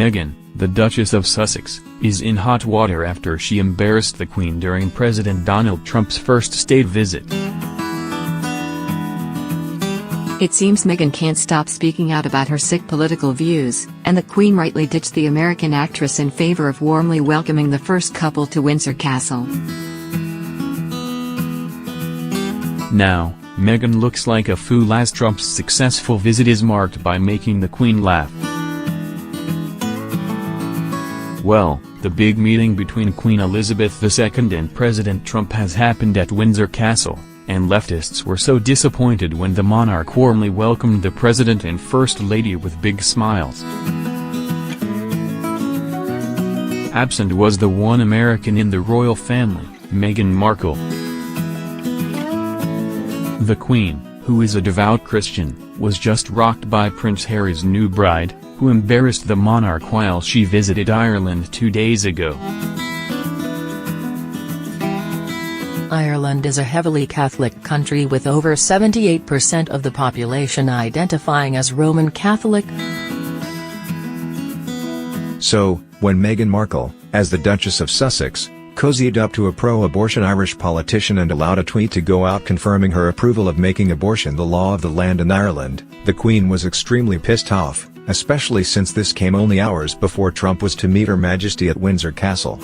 Meghan, the Duchess of Sussex, is in hot water after she embarrassed the Queen during President Donald Trump's first state visit. It seems Meghan can't stop speaking out about her sick political views, and the Queen rightly ditched the American actress in favor of warmly welcoming the first couple to Windsor Castle. Now, Meghan looks like a fool as Trump's successful visit is marked by making the Queen laugh. Well, the big meeting between Queen Elizabeth II and President Trump has happened at Windsor Castle, and leftists were so disappointed when the monarch warmly welcomed the President and First Lady with big smiles. Absent was the one American in the royal family, Meghan Markle. The Queen, who is a devout Christian, was just rocked by Prince Harry's new bride, who embarrassed the monarch while she visited Ireland 2 days ago. Ireland is a heavily Catholic country with over 78% of the population identifying as Roman Catholic. So, when Meghan Markle, as the Duchess of Sussex, cozied up to a pro-abortion Irish politician and allowed a tweet to go out confirming her approval of making abortion the law of the land in Ireland, the Queen was extremely pissed off, especially since this came only hours before Trump was to meet Her Majesty at Windsor Castle.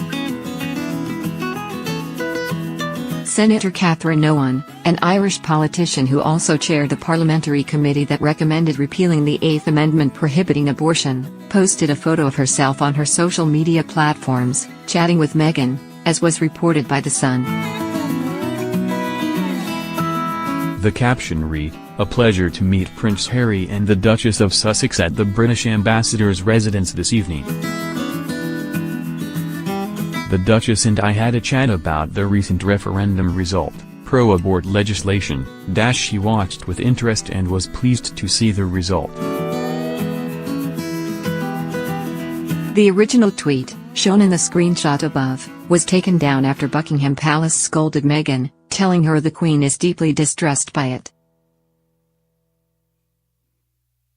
Senator Catherine Nolan, an Irish politician who also chaired the parliamentary committee that recommended repealing the Eighth Amendment prohibiting abortion, posted a photo of herself on her social media platforms, chatting with Meghan, as was reported by The Sun. The caption read, "A pleasure to meet Prince Harry and the Duchess of Sussex at the British ambassador's residence this evening. The Duchess and I had a chat about the recent referendum result, pro-abort legislation, she watched with interest and was pleased to see the result." The original tweet, shown in the screenshot above, was taken down after Buckingham Palace scolded Meghan, telling her the Queen is deeply distressed by it.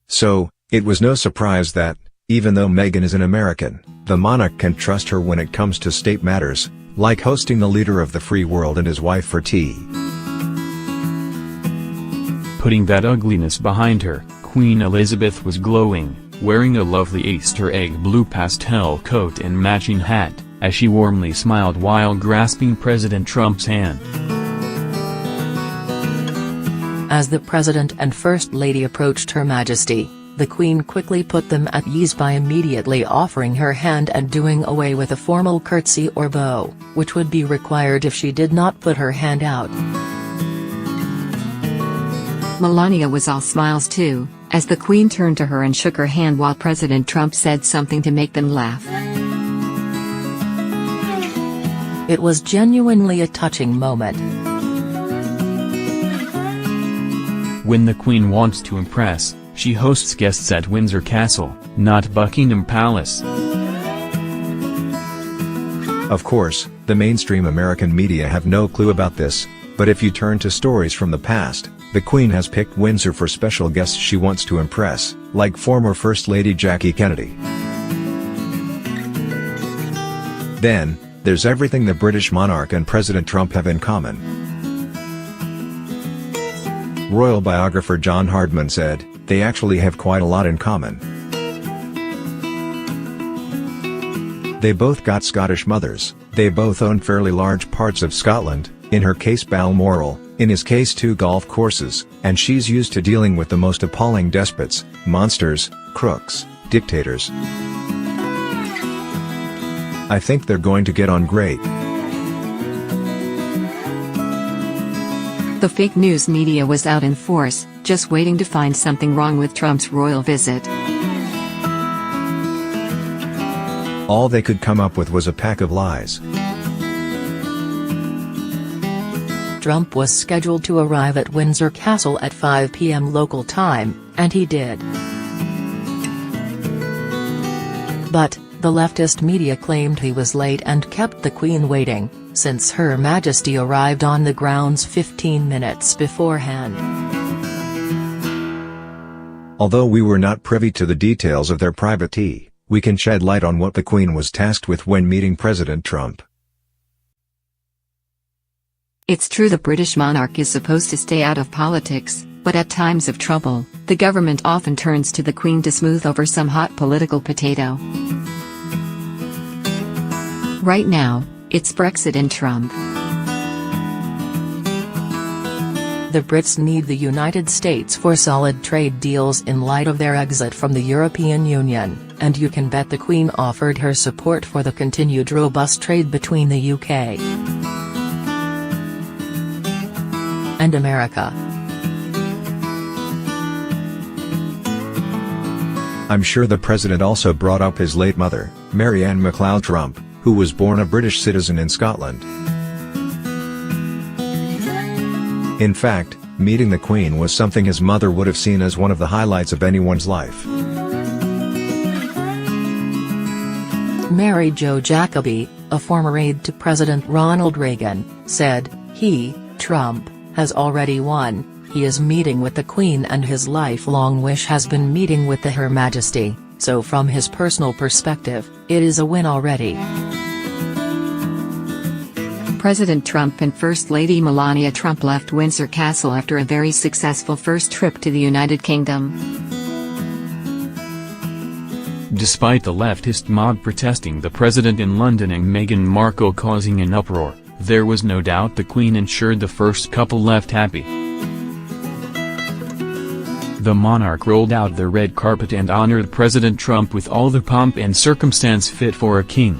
So, it was no surprise that, even though Meghan is an American, the monarch can trust her when it comes to state matters, like hosting the leader of the free world and his wife for tea. Putting that ugliness behind her, Queen Elizabeth was glowing, wearing a lovely Easter egg blue pastel coat and matching hat, as she warmly smiled while grasping President Trump's hand. As the President and First Lady approached Her Majesty, the Queen quickly put them at ease by immediately offering her hand and doing away with a formal curtsy or bow, which would be required if she did not put her hand out. Melania was all smiles too, as the Queen turned to her and shook her hand while President Trump said something to make them laugh. It was genuinely a touching moment. When the Queen wants to impress, she hosts guests at Windsor Castle, not Buckingham Palace. Of course, the mainstream American media have no clue about this, but if you turn to stories from the past, the Queen has picked Windsor for special guests she wants to impress, like former First Lady Jackie Kennedy. Then, there's everything the British monarch and President Trump have in common. Royal biographer John Hardman said, "They actually have quite a lot in common. They both got Scottish mothers, they both own fairly large parts of Scotland, in her case Balmoral, in his case 2 golf courses, and she's used to dealing with the most appalling despots, monsters, crooks, dictators. I think they're going to get on great." The fake news media was out in force, just waiting to find something wrong with Trump's royal visit. All they could come up with was a pack of lies. Trump was scheduled to arrive at Windsor Castle at 5 p.m. local time, and he did. But, the leftist media claimed he was late and kept the Queen waiting, since Her Majesty arrived on the grounds 15 minutes beforehand. Although we were not privy to the details of their private tea, we can shed light on what the Queen was tasked with when meeting President Trump. It's true the British monarch is supposed to stay out of politics, but at times of trouble, the government often turns to the Queen to smooth over some hot political potato. Right now, it's Brexit and Trump. The Brits need the United States for solid trade deals in light of their exit from the European Union, and you can bet the Queen offered her support for the continued robust trade between the UK and America. I'm sure the president also brought up his late mother, Mary Ann MacLeod Trump, who was born a British citizen in Scotland. In fact, meeting the Queen was something his mother would have seen as one of the highlights of anyone's life. Mary Jo Jacoby, a former aide to President Ronald Reagan, said, "He, Trump, has already won. He is meeting with the Queen and his lifelong wish has been meeting with Her Majesty, so from his personal perspective, it is a win already." President Trump and First Lady Melania Trump left Windsor Castle after a very successful first trip to the United Kingdom. Despite the leftist mob protesting the president in London and Meghan Markle causing an uproar, there was no doubt the Queen ensured the first couple left happy. The monarch rolled out the red carpet and honored President Trump with all the pomp and circumstance fit for a king.